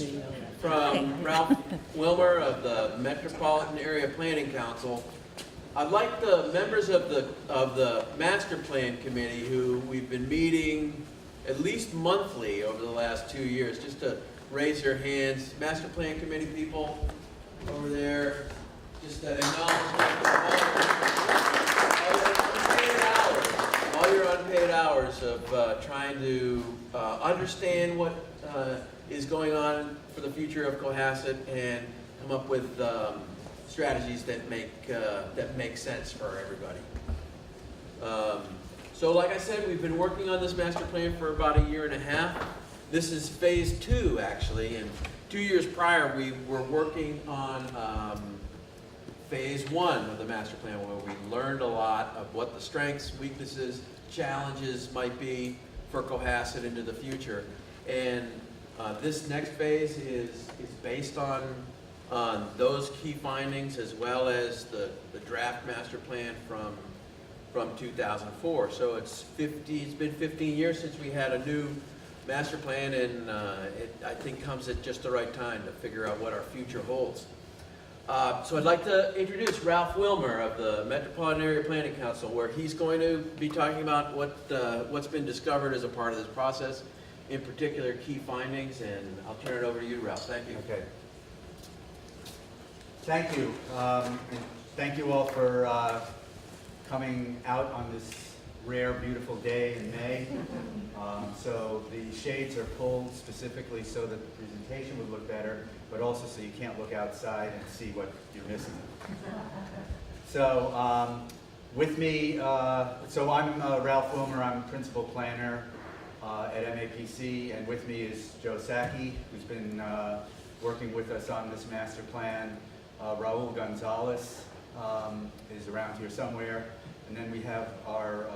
introduce from Ralph Wilmer of the Metropolitan Area Planning Council. I'd like the members of the Master Plan Committee, who we've been meeting at least monthly over the last 2 years, just to raise their hands. Master Plan Committee people over there, just an acknowledgement of all your unpaid hours of trying to understand what is going on for the future of Cohasset and come up with strategies that make sense for everybody. So like I said, we've been working on this master plan for about 1.5 years. This is phase 2, actually, and 2 years prior we were working on phase 1 of the master plan, where we learned a lot of what the strengths, weaknesses, challenges might be for Cohasset into the future. And this next phase is based on those key findings, as well as the draft master plan from 2004. So it's been 15 years since we had a new master plan, and it, I think, comes at just the right time to figure out what our future holds. So I'd like to introduce Ralph Wilmer of the Metropolitan Area Planning Council, where he's going to be talking about what's been discovered as a part of this process, in particular key findings, and I'll turn it over to you, Ralph. Thank you. Okay. Thank you. And thank you all for coming out on this rare, beautiful day in May. So the shades are pulled specifically so that the presentation would look better, but also so you can't look outside and see what you're missing. So with me, so I'm Ralph Wilmer. I'm principal planner at MAPC, and with me is Joe Sacchi, who's been working with us on this master plan. Raul Gonzalez is around here somewhere. And then we have our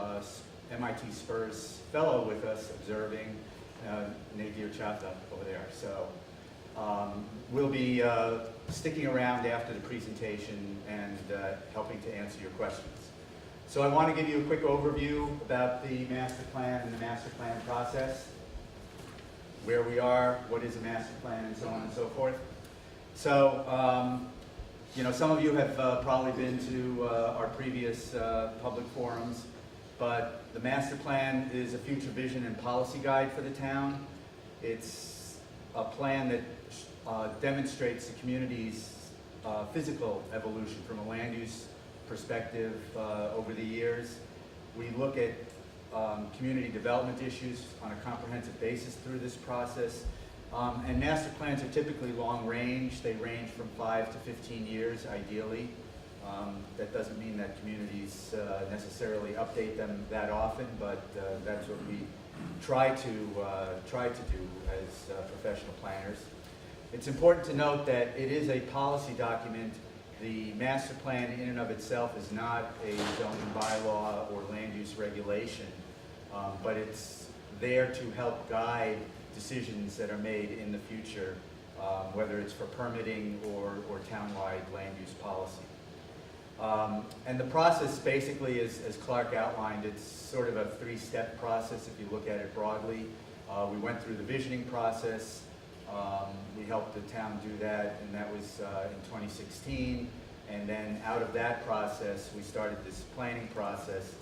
MIT Spurs fellow with us observing, Nadir Chata over there. So we'll be sticking around after the presentation and helping to answer your questions. So I want to give you a quick overview about the master plan and the master plan process, where we are, what is a master plan, and so on and so forth. So you know, some of you have probably been to our previous public forums, but the master plan is a future vision and policy guide for the town. It's a plan that demonstrates the community's physical evolution from a land use perspective over the years. We look at community development issues on a comprehensive basis through this process. And master plans are typically long range. They range from 5 to 15 years, ideally. That doesn't mean that communities necessarily update them that often, but that's what we try to do as professional planners. It's important to note that it is a policy document. The master plan in and of itself is not a zoning bylaw or land use regulation, but it's there to help guide decisions that are made in the future, whether it's for permitting or townwide land use policy. And the process basically, as Clark outlined, it's sort of a 3-step process if you look at it broadly. We went through the visioning process. We helped the town do that, and that was in 2016. And then out of that process, we started this planning process.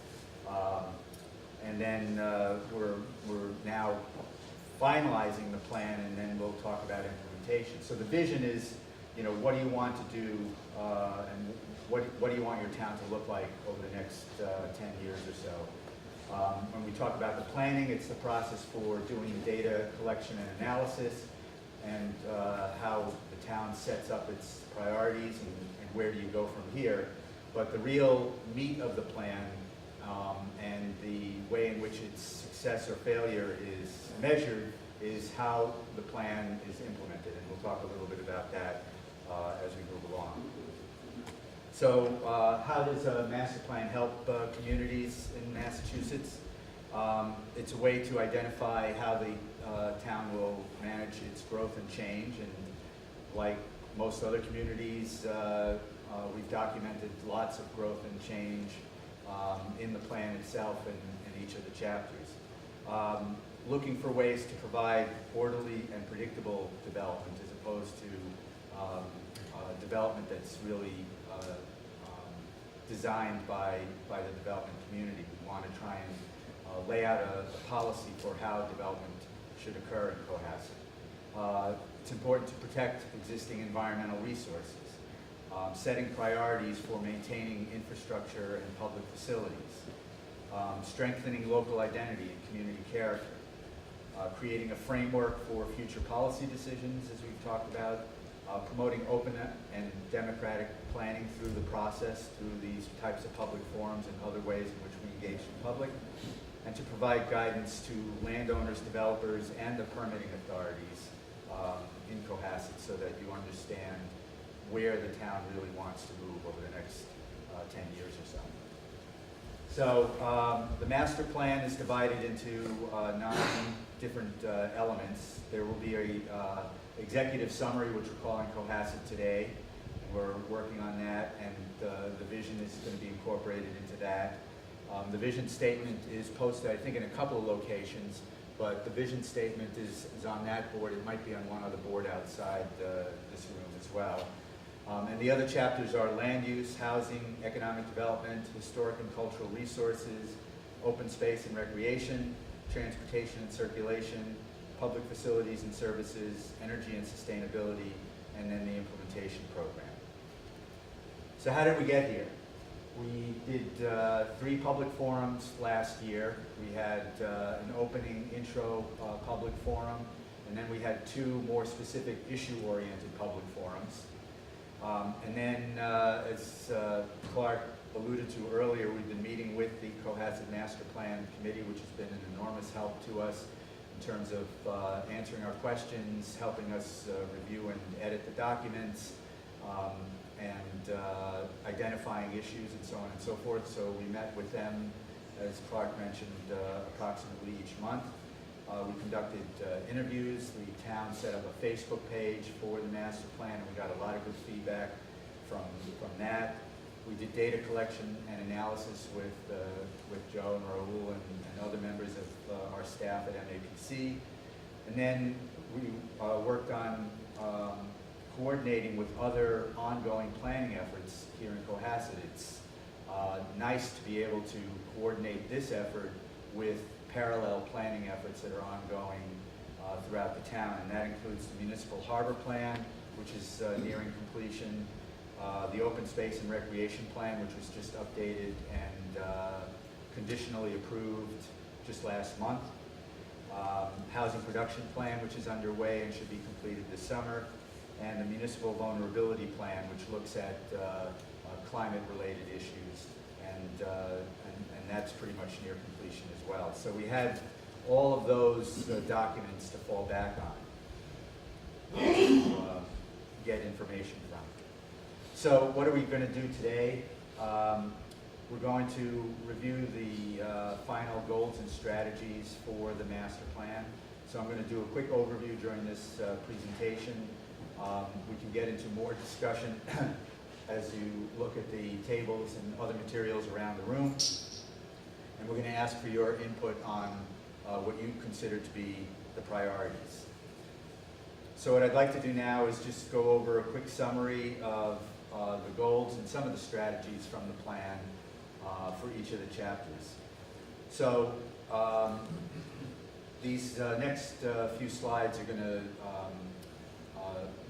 And then we're now finalizing the plan, and then we'll talk about implementation. So the vision is, you know, what do you want to do, and what do you want your town to look like over the next 10 years or so. When we talk about the planning, it's the process for doing the data collection and analysis, and how the town sets up its priorities, and where do you go from here. But the real meat of the plan and the way in which its success or failure is measured is how the plan is implemented, and we'll talk a little bit about that as we move along. So how does a master plan help communities in Massachusetts? It's a way to identify how the town will manage its growth and change, and like most other communities, we've documented lots of growth and change in the plan itself and in each of the chapters. looking for ways to provide orderly and predictable development as opposed to development that's really designed by the development community. We want to try and lay out a policy for how development should occur in Cohasset. It's important to protect existing environmental resources, setting priorities for maintaining infrastructure and public facilities, strengthening local identity and community character, creating a framework for future policy decisions, as we've talked about, promoting open and democratic planning through the process, through these types of public forums and other ways in which we engage the public, and to provide guidance to landowners, developers, and the permitting authorities in Cohasset so that you understand where the town really wants to move over the next 10 years or so. So the master plan is divided into 9 different elements. There will be a executive summary, which we're calling Cohasset Today. We're working on that, and the vision is going to be incorporated into that. The vision statement is posted, I think, in a couple of locations, but the vision statement is on that board. It might be on one other board outside this room as well. And the other chapters are land use, housing, economic development, historic and cultural resources, open space and recreation, transportation and circulation, public facilities and services, energy and sustainability, and then the implementation program. So how did we get here? We did 3 public forums last year. We had an opening intro public forum, and then we had 2 more specific issue-oriented public forums. And then, as Clark alluded to earlier, we've been meeting with the Cohasset Master Plan Committee, which has been an enormous help to us in terms of answering our questions, helping us review and edit the documents, and identifying issues and so on and so forth. So we met with them, as Clark mentioned, approximately each month. We conducted interviews. The town set up a Facebook page for the master plan, and we got a lot of good feedback from that. We did data collection and analysis with Joe and Raul and other members of our staff at MAPC. And then we worked on coordinating with other ongoing planning efforts here in Cohasset. It's nice to be able to coordinate this effort with parallel planning efforts that are ongoing throughout the town, and that includes the municipal harbor plan, which is nearing completion, the open space and recreation plan, which was just updated and conditionally approved just last month, housing production plan, which is underway and should be completed this summer, and the municipal vulnerability plan, which looks at climate-related issues, and that's pretty much near completion as well. So we had all of those documents to fall back on, to get information from. So what are we going to do today? We're going to review the final goals and strategies for the master plan. So I'm going to do a quick overview during this presentation. We can get into more discussion as you look at the tables and other materials around the room. And we're going to ask for your input on what you consider to be the priorities. So what I'd like to do now is just go over a quick summary of the goals and some of the strategies from the plan for each of the chapters. So these next few slides are going to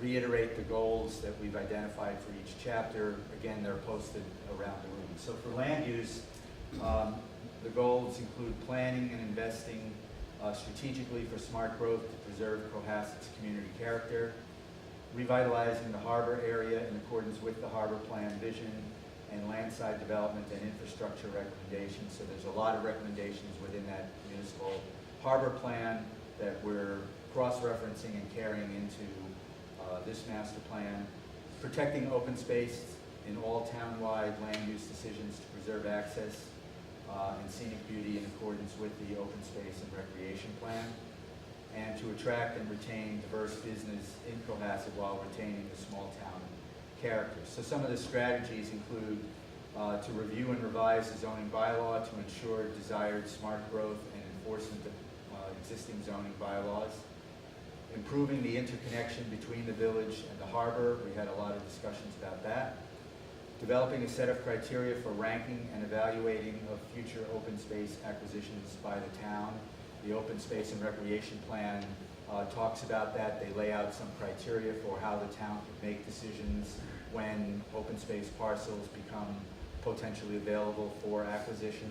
reiterate the goals that we've identified for each chapter. Again, they're posted around the room. So for land use, the goals include planning and investing strategically for smart growth to preserve Cohasset's community character, revitalizing the harbor area in accordance with the harbor plan vision, and landside development and infrastructure recommendations. So there's a lot of recommendations within that municipal harbor plan that we're cross-referencing and carrying into this master plan. Protecting open space in all town-wide land use decisions to preserve access and scenic beauty in accordance with the open space and recreation plan, and to attract and retain diverse business in Cohasset while retaining the small town character. So some of the strategies include to review and revise the zoning bylaw to ensure desired smart growth and enforcement of existing zoning bylaws. Improving the interconnection between the village and the harbor. We had a lot of discussions about that. Developing a set of criteria for ranking and evaluating of future open space acquisitions by the town. The Open Space and Recreation Plan talks about that. They lay out some criteria for how the town can make decisions when open space parcels become potentially available for acquisition.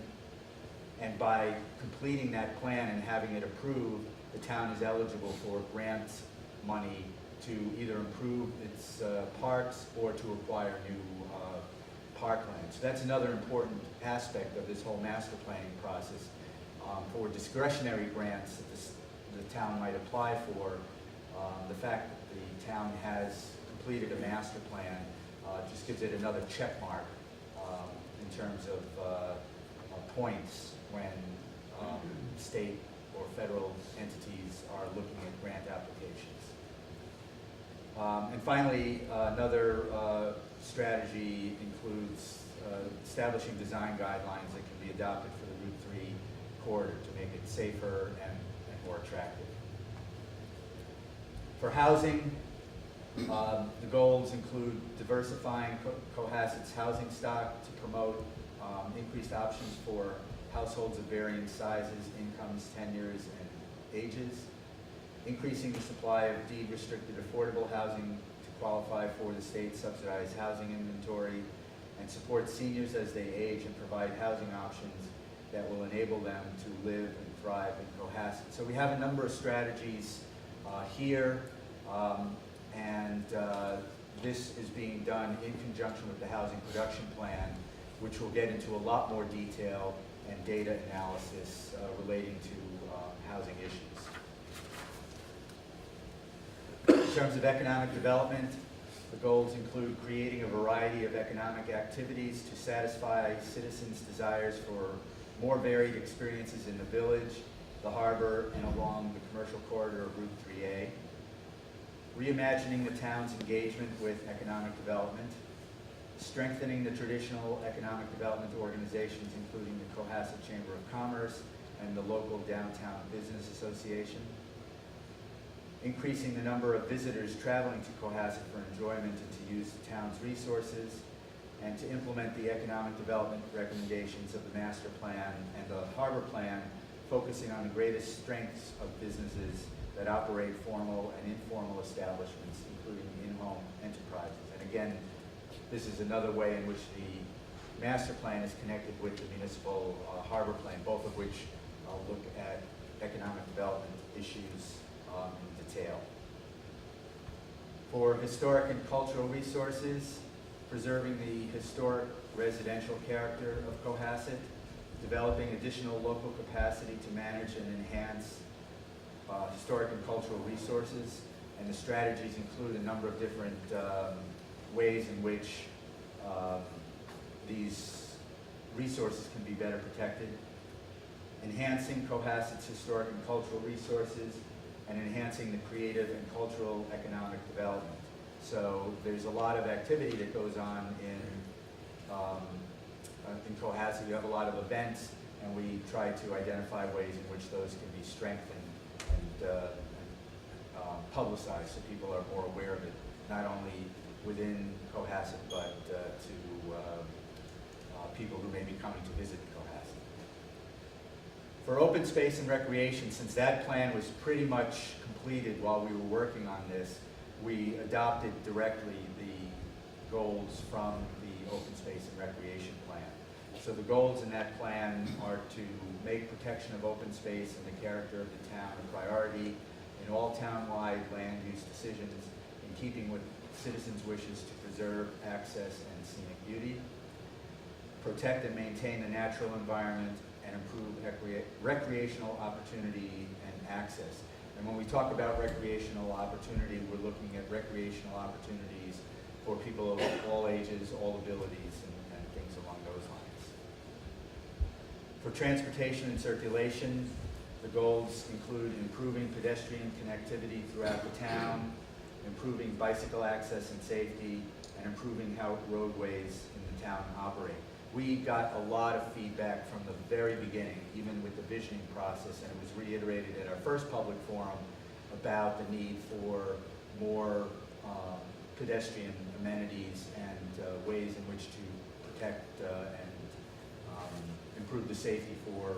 And by completing that plan and having it approved, the town is eligible for grant money to either improve its parks or to acquire new parkland. So that's another important aspect of this whole master planning process. For discretionary grants that the town might apply for, the fact that the town has completed a master plan just gives it another check mark in terms of points when state or federal entities are looking at grant applications. And finally, another strategy includes establishing design guidelines that can be adopted for the Route 3 corridor to make it safer and more attractive. For housing, the goals include diversifying Cohasset's housing stock to promote increased options for households of varying sizes, incomes, tenures, and ages. Increasing the supply of deed-restricted affordable housing to qualify for the state's subsidized housing inventory, and support seniors as they age and provide housing options that will enable them to live and thrive in Cohasset. So we have a number of strategies here, and this is being done in conjunction with the Housing Production Plan, which will get into a lot more detail and data analysis relating to housing issues. In terms of economic development, the goals include creating a variety of economic activities to satisfy citizens' desires for more varied experiences in the village, the harbor, and along the commercial corridor of Route 3A. Reimagining the town's engagement with economic development. Strengthening the traditional economic development organizations, including the Cohasset Chamber of Commerce and the local Downtown Business Association. Increasing the number of visitors traveling to Cohasset for enjoyment and to use the town's resources, and to implement the economic development recommendations of the master plan and the harbor plan, focusing on the greatest strengths of businesses that operate formal and informal establishments, including in-home enterprises. And again, this is another way in which the master plan is connected with the municipal harbor plan, both of which look at economic development issues in detail. For historic and cultural resources, preserving the historic residential character of Cohasset, developing additional local capacity to manage and enhance historic and cultural resources, and the strategies include a number of different ways in which these resources can be better protected. Enhancing Cohasset's historic and cultural resources, and enhancing the creative and cultural economic development. So there's a lot of activity that goes on in Cohasset. You have a lot of events, and we try to identify ways in which those can be strengthened and publicized so people are more aware of it, not only within Cohasset, but to people who may be coming to visit Cohasset. For open space and recreation, since that plan was pretty much completed while we were working on this, we adopted directly the goals from the open space and recreation plan. So the goals in that plan are to make protection of open space and the character of the town a priority in all town-wide land use decisions, in keeping with citizens' wishes to preserve access and scenic beauty, protect and maintain the natural environment, and improve recreational opportunity and access. And when we talk about recreational opportunity, we're looking at recreational opportunities for people of all ages, all abilities, and things along those lines. For transportation and circulation, the goals include improving pedestrian connectivity throughout the town, improving bicycle access and safety, and improving how roadways in the town operate. We got a lot of feedback from the very beginning, even with the visioning process, and it was reiterated at our first public forum about the need for more pedestrian amenities and ways in which to protect and improve the safety for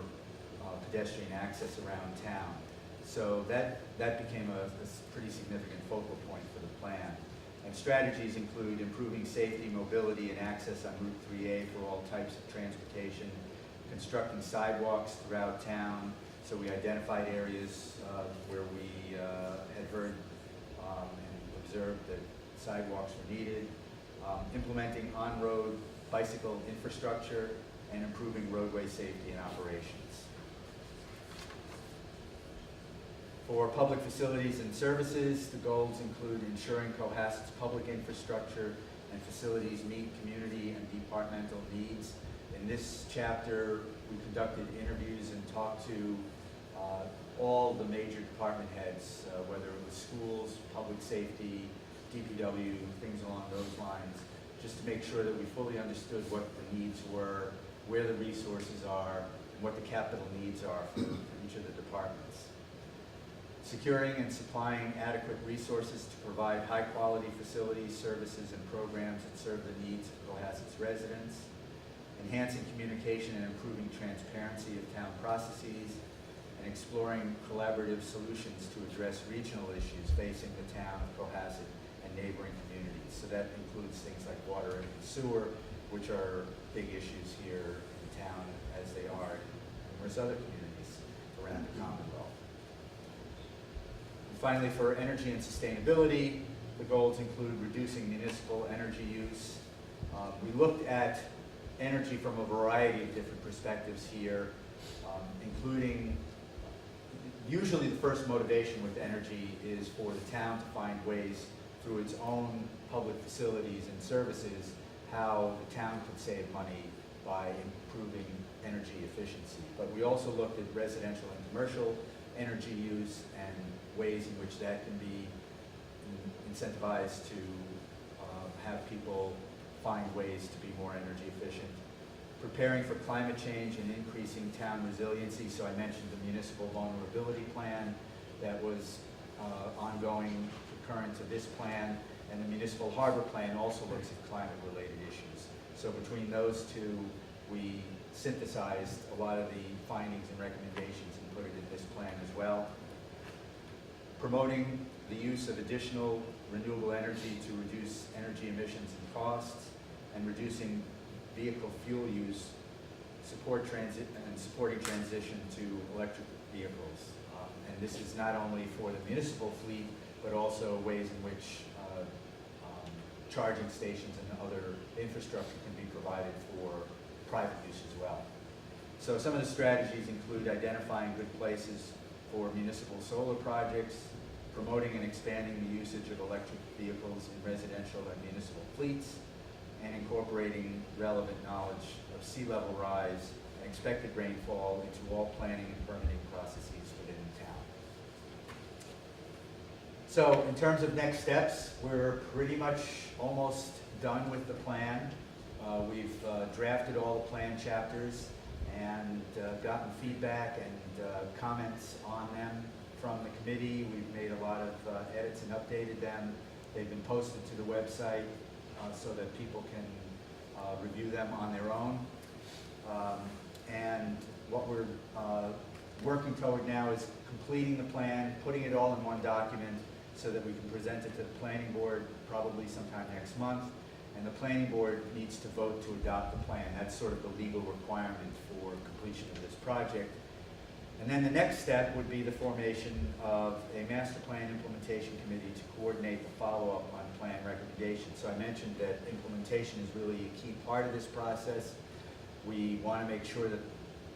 pedestrian access around town. So that became a pretty significant focal point for the plan. And strategies include improving safety, mobility, and access on Route 3A for all types of transportation, constructing sidewalks throughout town. So we identified areas where we had heard and observed that sidewalks were needed, implementing on-road bicycle infrastructure, and improving roadway safety and operations. For public facilities and services, the goals include ensuring Cohasset's public infrastructure and facilities meet community and departmental needs. In this chapter, we conducted interviews and talked to all the major department heads, whether it was schools, public safety, DPW, things along those lines, just to make sure that we fully understood what the needs were, where the resources are, and what the capital needs are for each of the departments. Securing and supplying adequate resources to provide high-quality facilities, services, and programs that serve the needs of Cohasset's residents. Enhancing communication and improving transparency of town processes, and exploring collaborative solutions to address regional issues facing the town of Cohasset and neighboring communities. So that includes things like water and sewer, which are big issues here in town as they are in numerous other communities around the Commonwealth. And finally, for energy and sustainability, the goals include reducing municipal energy use. We looked at energy from a variety of different perspectives here, including usually the first motivation with energy is for the town to find ways through its own public facilities and services how the town could save money by improving energy efficiency. But we also looked at residential and commercial energy use and ways in which that can be incentivized to have people find ways to be more energy efficient. Preparing for climate change and increasing town resiliency. So I mentioned the municipal vulnerability plan that was ongoing, concurrent to this plan, and the municipal harbor plan also looks at climate-related issues. So between those two, we synthesized a lot of the findings and recommendations and put it in this plan as well. Promoting the use of additional renewable energy to reduce energy emissions and costs, and reducing vehicle fuel use, supporting transition to electric vehicles. And this is not only for the municipal fleet, but also ways in which charging stations and other infrastructure can be provided for private use as well. So some of the strategies include identifying good places for municipal solar projects, promoting and expanding the usage of electric vehicles in residential and municipal fleets, and incorporating relevant knowledge of sea level rise and expected rainfall into all planning and permitting processes within the town. So in terms of next steps, we're pretty much almost done with the plan. We've drafted all the plan chapters and gotten feedback and comments on them from the committee. We've made a lot of edits and updated them. They've been posted to the website so that people can review them on their own. And what we're working toward now is completing the plan, putting it all in one document so that we can present it to the planning board probably sometime next month. And the planning board needs to vote to adopt the plan. That's sort of the legal requirement for completion of this project. And then the next step would be the formation of a master plan implementation committee to coordinate the follow-up on plan recommendations. So I mentioned that implementation is really a key part of this process. We want to make sure that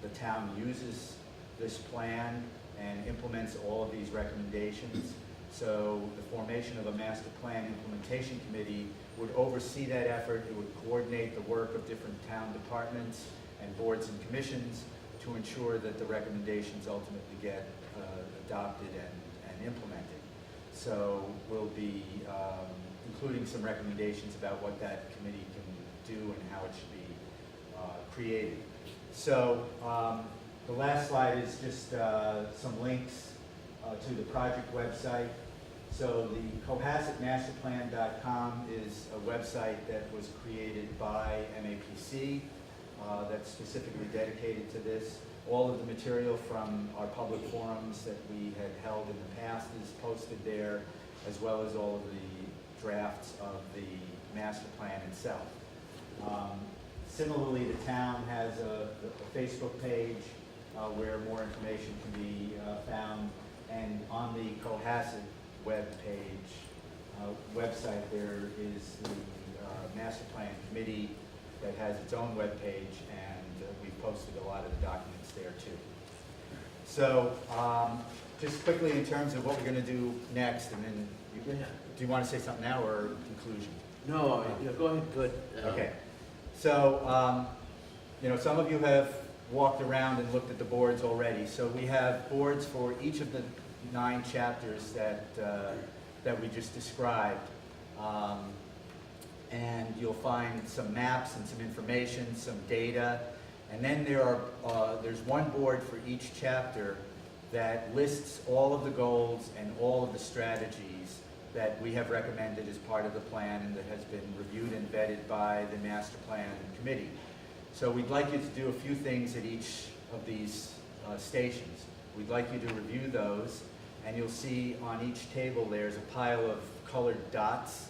the town uses this plan and implements all of these recommendations. So the formation of a master plan implementation committee would oversee that effort. It would coordinate the work of different town departments and boards and commissions to ensure that the recommendations ultimately get adopted and implemented. So we'll be including some recommendations about what that committee can do and how it should be created. So the last slide is just some links to the project website. So the CohassetMasterPlan.com is a website that was created by MAPC that's specifically dedicated to this. All of the material from our public forums that we had held in the past is posted there, as well as all of the drafts of the master plan itself. Similarly, the town has a Facebook page where more information can be found, and on the Cohasset website there is the master plan committee that has its own web page, and we've posted a lot of the documents there too. So just quickly in terms of what we're going to do next, and then do you want to say something now or conclusion? No, go ahead. Good. Okay. So some of you have walked around and looked at the boards already. So we have boards for each of the 9 chapters that we just described. And you'll find some maps and some information, some data. And then there's one board for each chapter that lists all of the goals and all of the strategies that we have recommended as part of the plan and that has been reviewed and vetted by the master plan committee. So we'd like you to do a few things at each of these stations. We'd like you to review those, and you'll see on each table there's a pile of colored dots.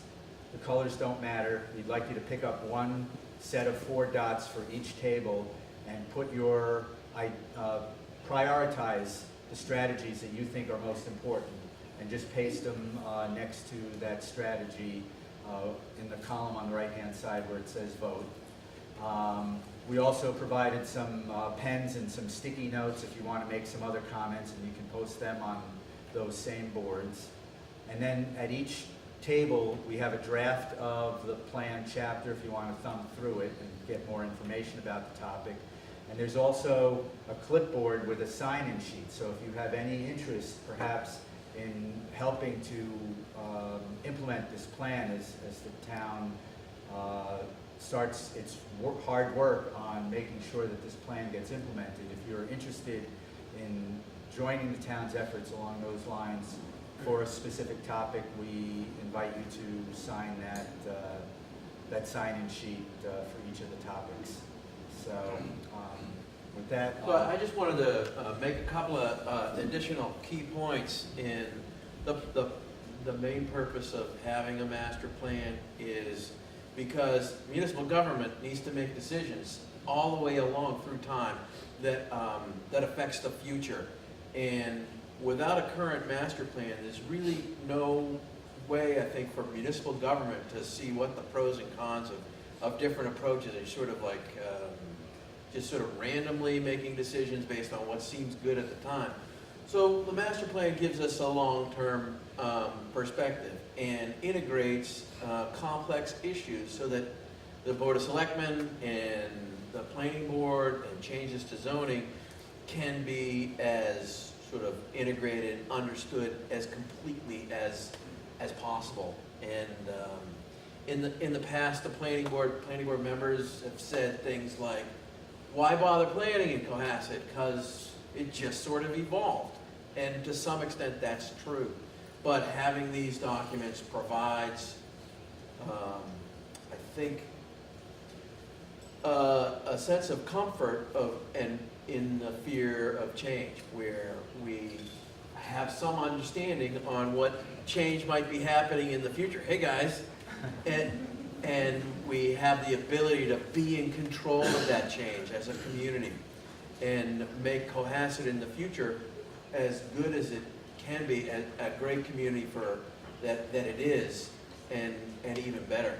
The colors don't matter. We'd like you to pick up one set of 4 dots for each table and prioritize the strategies that you think are most important, and just paste them next to that strategy in the column on the right-hand side where it says vote. We also provided some pens and some sticky notes if you want to make some other comments, and you can post them on those same boards. And then at each table, we have a draft of the plan chapter if you want to thumb through it and get more information about the topic. And there's also a clipboard with a sign-in sheet. So if you have any interest, perhaps, in helping to implement this plan as the town starts its hard work on making sure that this plan gets implemented. If you're interested in joining the town's efforts along those lines for a specific topic, we invite you to sign that sign-in sheet for each of the topics. So with that... So I just wanted to make a couple of additional key points. In the main purpose of having a master plan is because municipal government needs to make decisions all the way along through time that affects the future. And without a current master plan, there's really no way, I think, for municipal government to see what the pros and cons of different approaches are, sort of like just sort of randomly making decisions based on what seems good at the time. So the master plan gives us a long-term perspective and integrates complex issues so that the Board of Selectmen and the Planning Board and changes to zoning can be as sort of integrated, understood as completely as possible. And in the past, the planning board members have said things like, "Why bother planning in Cohasset? Because it just sort of evolved." And to some extent, that's true. But having these documents provides, I think, a sense of comfort and in the fear of change, where we have some understanding on what change might be happening in the future. Hey guys, and we have the ability to be in control of that change as a community and make Cohasset in the future as good as it can be, a great community for that it is, and even better.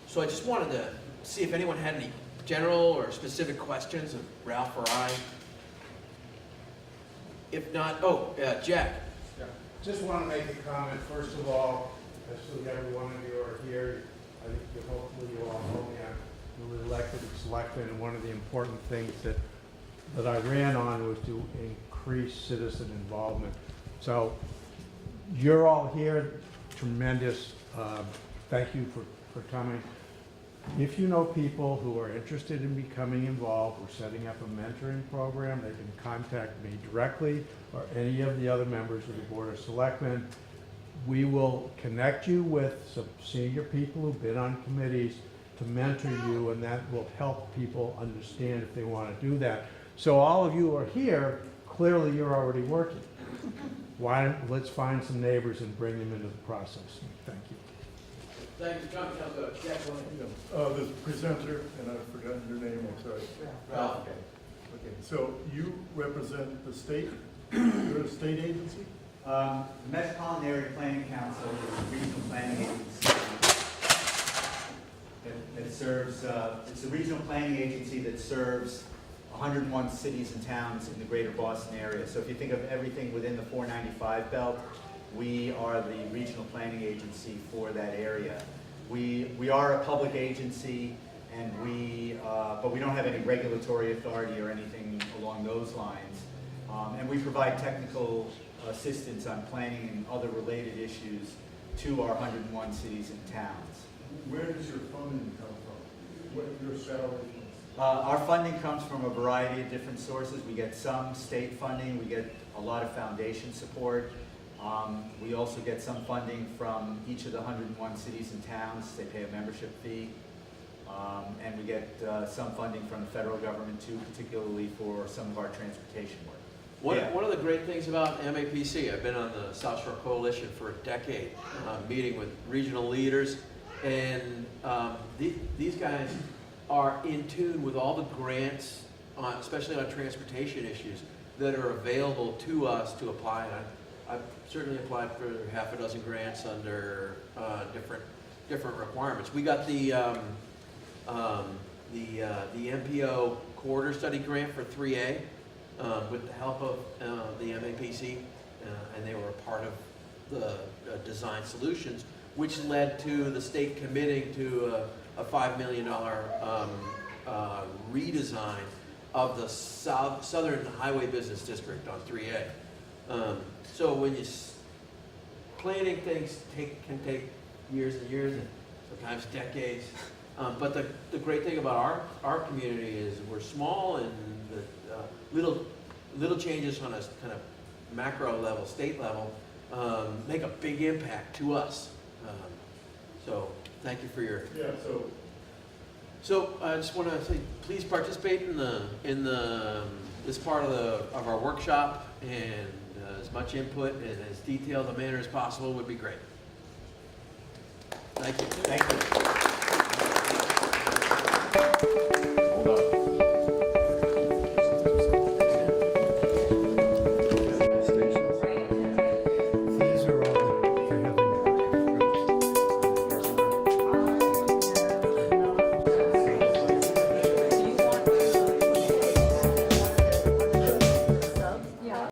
So I just wanted to see if anyone had any general or specific questions of Ralph or I. If not, Jack. Yeah. Just want to make a comment. First of all, I assume every one of you are here. I think that hopefully you all know me. I'm newly elected as selectman, and one of the important things that I ran on was to increase citizen involvement. So you're all here. Tremendous. Thank you for coming. If you know people who are interested in becoming involved, we're setting up a mentoring program. They can contact me directly or any of the other members of the Board of Selectmen. We will connect you with some senior people who've been on committees to mentor you, and that will help people understand if they want to do that. So all of you are here, clearly you're already working. Let's find some neighbors and bring them into the process. Thank you. Thank you, John. Councilor. Yeah, go ahead. The presenter, and I've forgotten your name, I'm sorry. Ralph. Okay, so you represent the state, you're a state agency? The Metropolitan Area Planning Council is a regional planning agency that serves, it's a regional planning agency that serves 101 cities and towns in the greater Boston area. So if you think of everything within the 495 belt, we are the regional planning agency for that area. We are a public agency, and but we don't have any regulatory authority or anything along those lines. And we provide technical assistance on planning and other related issues to our 101 cities and towns. Where does your funding come from? What your salary? Our funding comes from a variety of different sources. We get some state funding, we get a lot of foundation support. We also get some funding from each of the 101 cities and towns. They pay a membership fee. And we get some funding from the federal government too, particularly for some of our transportation work. One of the great things about MAPC, I've been on the South Shore Coalition for a decade, meeting with regional leaders, and these guys are in tune with all the grants, especially on transportation issues, that are available to us to apply. And I've certainly applied for half a dozen grants under different requirements. We got the MPO corridor study grant for 3A with the help of the MAPC, and they were a part of the design solutions, which led to the state committing to a $5 million redesign of the Southern Highway Business District on 3A. So when you planning things can take years and years and sometimes decades. But the great thing about our community is we're small, and the little changes on a kind of macro level, state level, make a big impact to us. So thank you for your. Yeah, So I just want to say, please participate in this part of our workshop, and as much input and as detailed a manner as possible would be great. Thank you. Thank you.